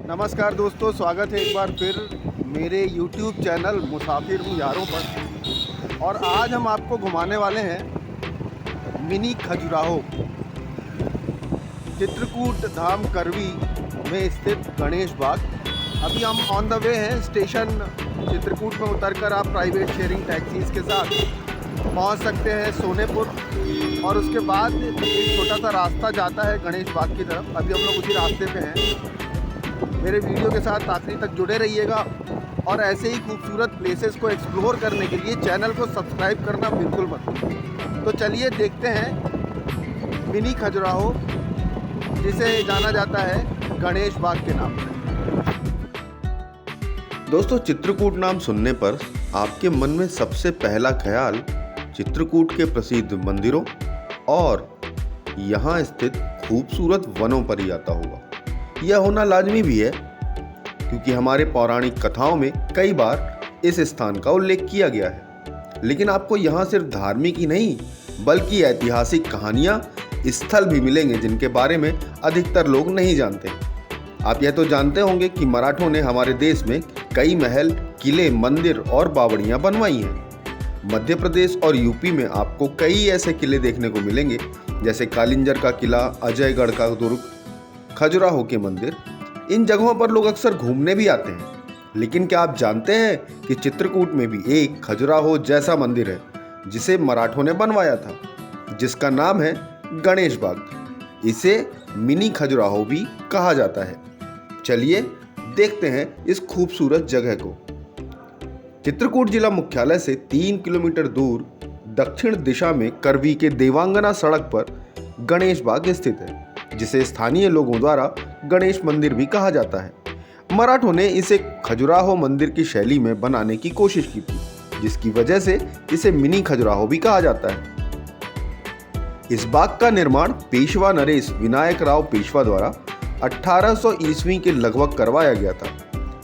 नमस्कार दोस्तों, स्वागत है एक बार फिर मेरे YouTube चैनल मुसाफिर हूँ यारों पर। और आज हम आपको घुमाने वाले हैं मिनी खजुराहो, चित्रकूट धाम करवी में स्थित गणेश बाग। अभी हम ऑन द वे हैं स्टेशन चित्रकूट में उतरकर आप प्राइवेट शेयरिंग टैक्सीज़ के साथ पहुंच सकते हैं सोनेपुर, और उसके बाद एक छोटा सा रास्ता जाता है गणेश बाग की तरफ। अभी हम लोग उसी रास्ते पे हैं। मेरे वीडियो के साथ आखिरी तक जुड़े रहिएगा और ऐसे ही खूबसूरत प्लेसेस को एक्सप्लोर करने के लिए चैनल को सब्सक्राइब करना बिल्कुल मत भूलिए। तो चलिए देखते हैं मिनी खजुराहो, जिसे जाना जाता है गणेश बाग के नाम से। दोस्तों, चित्रकूट नाम सुनने पर आपके मन में सबसे पहला ख्याल चित्रकूट के प्रसिद्ध मंदिरों और यहाँ स्थित खूबसूरत वनों पर ही आता होगा। यह होना लाजमी भी है, क्योंकि हमारे पौराणिक कथाओं में कई बार इस स्थान का उल्लेख किया गया है। लेकिन आपको यहाँ सिर्फ धार्मिक ही नहीं बल्कि ऐतिहासिक कहानियाँ, स्थल भी मिलेंगे जिनके बारे में अधिकतर लोग नहीं जानते। आप यह तो जानते होंगे कि मराठों ने हमारे देश में कई महल, किले, मंदिर और बावड़ियाँ बनवाई हैं। मध्य प्रदेश और यूपी में आपको कई ऐसे किले देखने को मिलेंगे, जैसे कालिंजर का किला, अजयगढ़ का दुर्ग, खजुराहो के मंदिर। इन जगहों पर लोग अक्सर घूमने भी आते हैं। लेकिन क्या आप जानते हैं कि चित्रकूट में भी एक खजुराहो जैसा मंदिर है जिसे मराठों ने बनवाया था, जिसका नाम है गणेश बाग। इसे मिनी खजुराहो भी कहा जाता है। चलिए देखते हैं इस खूबसूरत जगह को। चित्रकूट जिला मुख्यालय से 3 किलोमीटर दूर दक्षिण दिशा में करवी के देवांगना सड़क पर गणेश बाग स्थित है, जिसे स्थानीय लोगों द्वारा गणेश मंदिर भी कहा जाता है। मराठों ने इसे खजुराहो मंदिर की शैली में बनाने की कोशिश की थी, जिसकी वजह से इसे मिनी खजुराहो भी कहा जाता है। इस बाग का निर्माण पेशवा नरेश विनायक राव पेशवा द्वारा 1800 ईस्वी के लगभग करवाया गया था।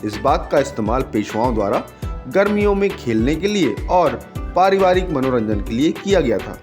इस बाग का इस्तेमाल पेशवाओं द्वारा गर्मियों में खेलने के लिए और पारिवारिक मनोरंजन के लिए किया गया था।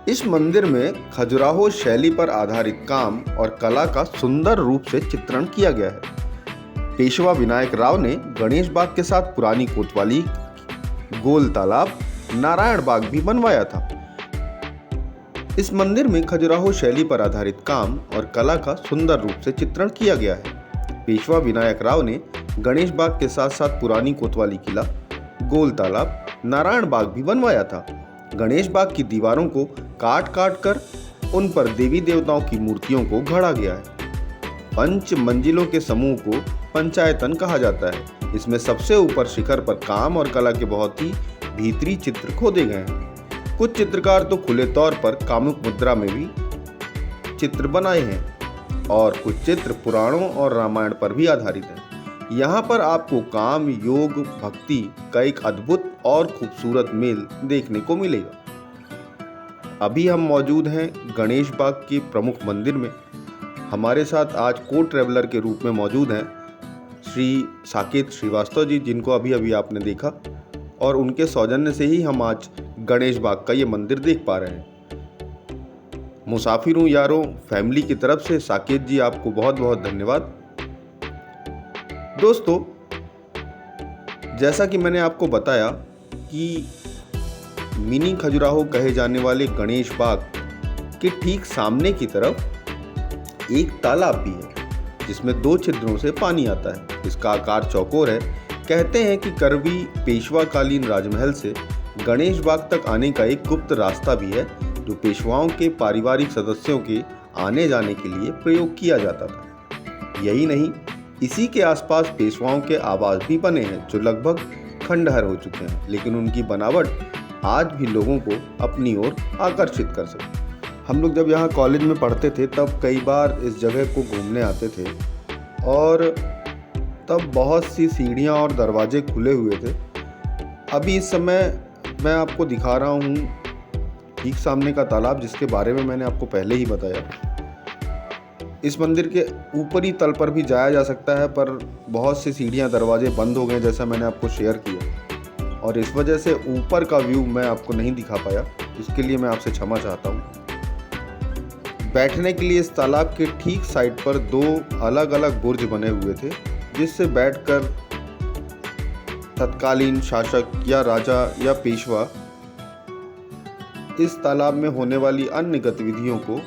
इस मंदिर में खजुराहो शैली पर आधारित काम और कला का सुंदर रूप से चित्रण किया गया है। पेशवा विनायक राव ने गणेश बाग के साथ पुरानी कोतवाली, गोल तालाब, नारायण बाग भी बनवाया था। इस मंदिर में खजुराहो शैली पर आधारित काम और कला का सुंदर रूप से चित्रण किया गया है। पेशवा विनायक राव ने गणेश बाग के साथ साथ पुरानी कोतवाली किला, गोल तालाब, नारायण बाग भी बनवाया था। गणेश बाग की दीवारों को काट काट कर उन पर देवी देवताओं की मूर्तियों को गढ़ा गया है। 5 मंजिलों के समूह को पंचायतन कहा जाता है। इसमें सबसे ऊपर शिखर पर काम और कला के बहुत ही भीतरी चित्र खोदे गए हैं। कुछ चित्रकार तो खुले तौर पर कामुक मुद्रा में भी चित्र बनाए हैं और कुछ चित्र पुराणों और रामायण पर भी आधारित हैं। यहाँ पर आपको काम, योग, भक्ति का एक अद्भुत और खूबसूरत मेल देखने को मिलेगा। अभी हम मौजूद हैं गणेश बाग के प्रमुख मंदिर में। हमारे साथ आज को ट्रैवलर के रूप में मौजूद हैं श्री साकेत श्रीवास्तव जी, जिनको अभी अभी आपने देखा, और उनके सौजन्य से ही हम आज गणेश बाग का ये मंदिर देख पा रहे हैं। मुसाफिर हूँ यारों फैमिली की तरफ से साकेत जी, आपको बहुत बहुत धन्यवाद। दोस्तों, जैसा कि मैंने आपको बताया कि मिनी खजुराहो कहे जाने वाले गणेश बाग के ठीक सामने की तरफ एक तालाब भी है, जिसमें 2 छिद्रों से पानी आता है। इसका आकार चौकोर है। कहते हैं कि करवी पेशवा कालीन राजमहल से गणेश बाग तक आने का एक गुप्त रास्ता भी है, जो पेशवाओं के पारिवारिक सदस्यों के आने जाने के लिए प्रयोग किया जाता था। यही नहीं, इसी के आसपास पेशवाओं के आवास भी बने हैं, जो लगभग खंडहर हो चुके हैं, लेकिन उनकी बनावट आज भी लोगों को अपनी ओर आकर्षित कर सकती। हम लोग जब यहाँ कॉलेज में पढ़ते थे तब कई बार इस जगह को घूमने आते थे, और तब बहुत सी सीढ़ियाँ और दरवाजे खुले हुए थे। अभी इस समय मैं आपको दिखा रहा हूँ ठीक सामने का तालाब, जिसके बारे में मैंने आपको पहले ही बताया। इस मंदिर के ऊपरी तल पर भी जाया जा सकता है, पर बहुत सी सीढ़ियाँ, दरवाजे बंद हो गए, जैसा मैंने आपको शेयर किया, और इस वजह से ऊपर का व्यू मैं आपको नहीं दिखा पाया। इसके लिए मैं आपसे क्षमा चाहता हूँ। बैठने के लिए इस तालाब के ठीक साइड पर 2 अलग अलग बुर्ज बने हुए थे, जिससे बैठकर तत्कालीन शासक या राजा या पेशवा इस तालाब में होने वाली अन्य गतिविधियों को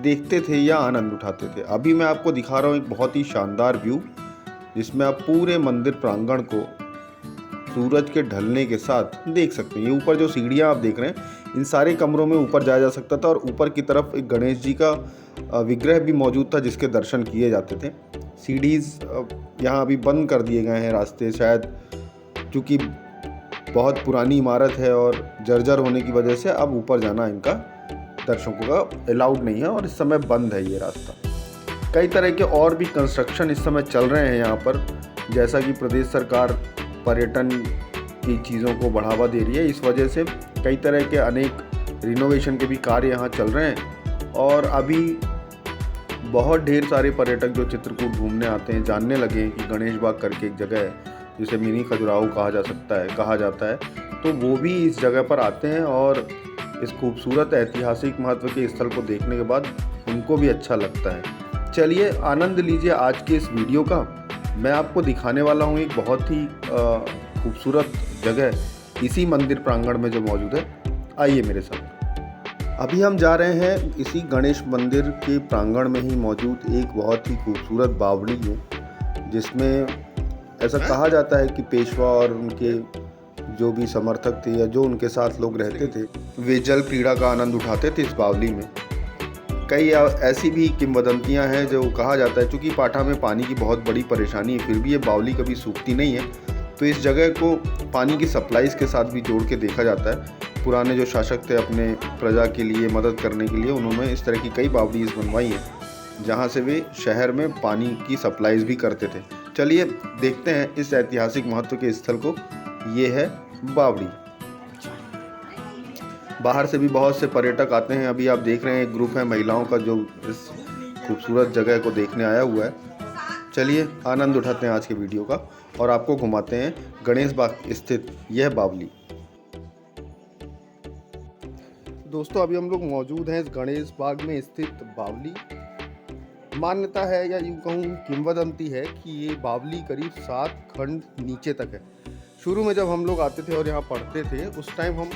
देखते थे या आनंद उठाते थे। अभी मैं आपको दिखा रहा हूँ एक बहुत ही शानदार व्यू, जिसमें आप पूरे मंदिर प्रांगण को सूरज के ढलने के साथ देख सकते हैं। ये ऊपर जो सीढ़ियाँ आप देख रहे हैं, इन सारे कमरों में ऊपर जाया जा सकता था और ऊपर की तरफ एक गणेश जी का विग्रह भी मौजूद था, जिसके दर्शन किए जाते थे। सीढ़ीज़ यहाँ अभी बंद कर दिए गए हैं रास्ते, शायद क्योंकि बहुत पुरानी इमारत है और जर्जर होने की वजह से अब ऊपर जाना इनका दर्शकों का अलाउड नहीं है और इस समय बंद है ये रास्ता। कई तरह के और भी कंस्ट्रक्शन इस समय चल रहे हैं यहाँ पर, जैसा कि प्रदेश सरकार पर्यटन की चीज़ों को बढ़ावा दे रही है, इस वजह से कई तरह के अनेक रिनोवेशन के भी कार्य यहाँ चल रहे हैं। और अभी बहुत ढेर सारे पर्यटक जो चित्रकूट घूमने आते हैं जानने लगे हैं कि गणेश बाग करके एक जगह है जिसे मिनी खजुराहो कहा जाता है, तो वो भी इस जगह पर आते हैं और इस खूबसूरत ऐतिहासिक महत्व के स्थल को देखने के बाद उनको भी अच्छा लगता है। चलिए आनंद लीजिए आज के इस वीडियो का। मैं आपको दिखाने वाला हूँ एक बहुत ही खूबसूरत जगह इसी मंदिर प्रांगण में जो मौजूद है। आइए मेरे साथ। अभी हम जा रहे हैं इसी गणेश मंदिर के प्रांगण में ही मौजूद एक बहुत ही खूबसूरत बावड़ी है, जिसमें ऐसा कहा जाता है कि पेशवा और उनके जो भी समर्थक थे या जो उनके साथ लोग रहते थे, वे जल क्रीड़ा का आनंद उठाते थे इस बावली में। कई ऐसी भी किंवदंतियां हैं जो कहा जाता है, चूँकि पाठा में पानी की बहुत बड़ी परेशानी है, फिर भी ये बावली कभी सूखती नहीं है, तो इस जगह को पानी की सप्लाईज के साथ भी जोड़ के देखा जाता है। पुराने जो शासक थे अपने प्रजा के लिए मदद करने के लिए, उन्होंने इस तरह की कई बावलीज बनवाई हैं, जहाँ से वे शहर में पानी की सप्लाईज भी करते थे। चलिए देखते हैं इस ऐतिहासिक महत्व के स्थल को। ये है बावड़ी। बाहर से भी बहुत से पर्यटक आते हैं। अभी आप देख रहे हैं एक ग्रुप है महिलाओं का जो इस खूबसूरत जगह को देखने आया हुआ है। चलिए आनंद उठाते हैं आज के वीडियो का और आपको घुमाते हैं गणेश बाग स्थित यह बावली। दोस्तों अभी हम लोग मौजूद हैं इस गणेश बाग में स्थित बावली। मान्यता है या यूँ कहूँ किंवदंती है कि ये बावली करीब 7 खंड नीचे तक है। शुरू में जब हम लोग आते थे और यहाँ पढ़ते थे, उस टाइम हम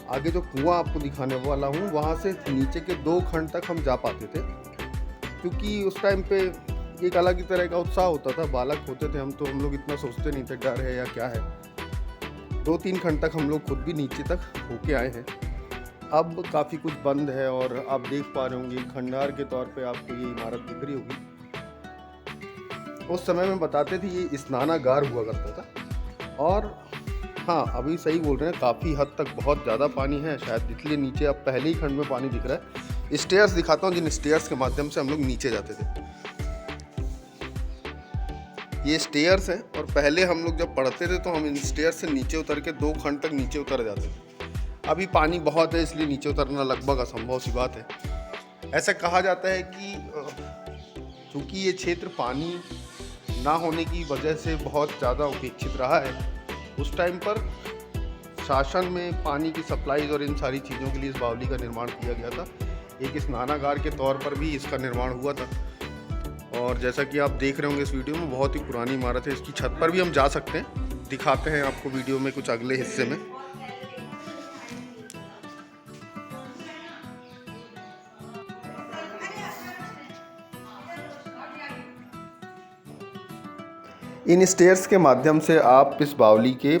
आगे जो कुआं आपको दिखाने वाला हूँ वहाँ से नीचे के 2 खंड तक हम जा पाते थे, क्योंकि उस टाइम पे एक अलग ही तरह का उत्साह होता था। बालक होते थे हम, तो हम लोग इतना सोचते नहीं थे डर है या क्या है। 2-3 खंड तक हम लोग खुद भी नीचे तक होके आए हैं। अब काफ़ी कुछ बंद है और आप देख पा रहे होंगे खंडहर के तौर पे आपको ये इमारत दिख रही होगी। उस समय में बताते थे ये स्नानागार हुआ करता था। और हाँ, अभी सही बोल रहे हैं, काफ़ी हद तक बहुत ज़्यादा पानी है शायद, इसलिए नीचे अब पहले ही खंड में पानी दिख रहा है। स्टेयर्स दिखाता हूँ, जिन स्टेयर्स के माध्यम से हम लोग नीचे जाते थे। ये स्टेयर्स हैं और पहले हम लोग जब पढ़ते थे तो हम इन स्टेयर्स से नीचे उतर के 2 खंड तक नीचे उतर जाते थे। अभी पानी बहुत है इसलिए नीचे उतरना लगभग असंभव सी बात है। ऐसा कहा जाता है कि चूँकि ये क्षेत्र पानी ना होने की वजह से बहुत ज़्यादा उपेक्षित रहा है, उस टाइम पर शासन में पानी की सप्लाईज और इन सारी चीज़ों के लिए इस बावली का निर्माण किया गया था। एक स्नानागार के तौर पर भी इसका निर्माण हुआ था। और जैसा कि आप देख रहे होंगे इस वीडियो में, बहुत ही पुरानी इमारत है। इसकी छत पर भी हम जा सकते हैं, दिखाते हैं आपको वीडियो में कुछ अगले हिस्से में। इन स्टेयर्स के माध्यम से आप इस बावली के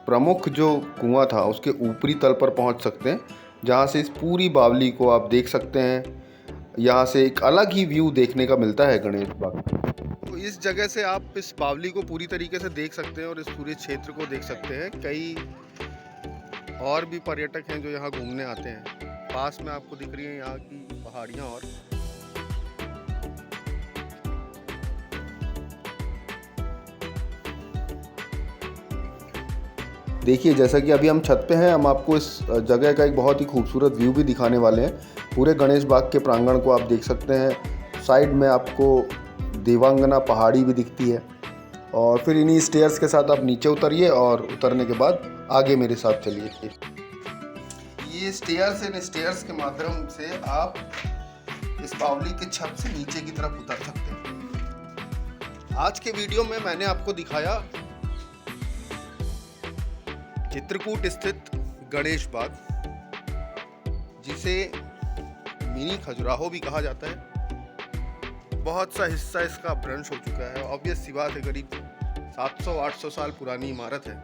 प्रमुख जो कुआं था उसके ऊपरी तल पर पहुंच सकते हैं, जहां से इस पूरी बावली को आप देख सकते हैं। यहां से एक अलग ही व्यू देखने का मिलता है गणेश बाग। तो इस जगह से आप इस बावली को पूरी तरीके से देख सकते हैं और इस पूरे क्षेत्र को देख सकते हैं। कई और भी पर्यटक हैं जो यहाँ घूमने आते हैं। पास में आपको दिख रही हैं यहाँ की पहाड़ियाँ। और देखिए, जैसा कि अभी हम छत पे हैं, हम आपको इस जगह का एक बहुत ही खूबसूरत व्यू भी दिखाने वाले हैं। पूरे गणेश बाग के प्रांगण को आप देख सकते हैं। साइड में आपको देवांगना पहाड़ी भी दिखती है। और फिर इन्हीं स्टेयर्स के साथ आप नीचे उतरिए और उतरने के बाद आगे मेरे साथ चलिए। ये स्टेयर्स, इन स्टेयर्स के माध्यम से आप इस बावली के छत से नीचे की तरफ उतर सकते हैं। आज के वीडियो में मैंने आपको दिखाया चित्रकूट स्थित गणेश बाग, जिसे मिनी खजुराहो भी कहा जाता है। बहुत सा हिस्सा इसका भ्रंश हो चुका है। ऑब्वियस सी बात है, करीब 700-800 साल पुरानी इमारत है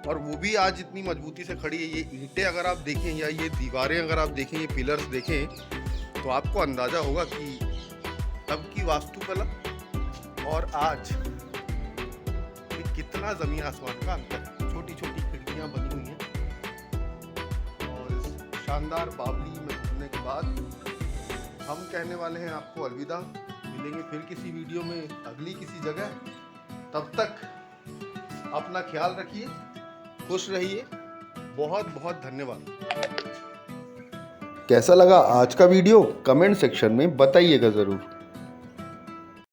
और वो भी आज इतनी मजबूती से खड़ी है। ये ईंटें अगर आप देखें या ये दीवारें अगर आप देखें, ये पिलर्स देखें, तो आपको अंदाज़ा होगा कि तब की वास्तुकला और आज कितना ज़मीन आसमान का अंतर है। छोटी छोटी खिड़कियाँ बनी हुई हैं और इस शानदार बावली में घूमने के बाद हम कहने वाले हैं आपको अलविदा। मिलेंगे फिर किसी वीडियो में अगली किसी जगह। तब तक अपना ख्याल रखिए, खुश रहिए। बहुत बहुत धन्यवाद। कैसा लगा आज का वीडियो कमेंट सेक्शन में बताइएगा ज़रूर।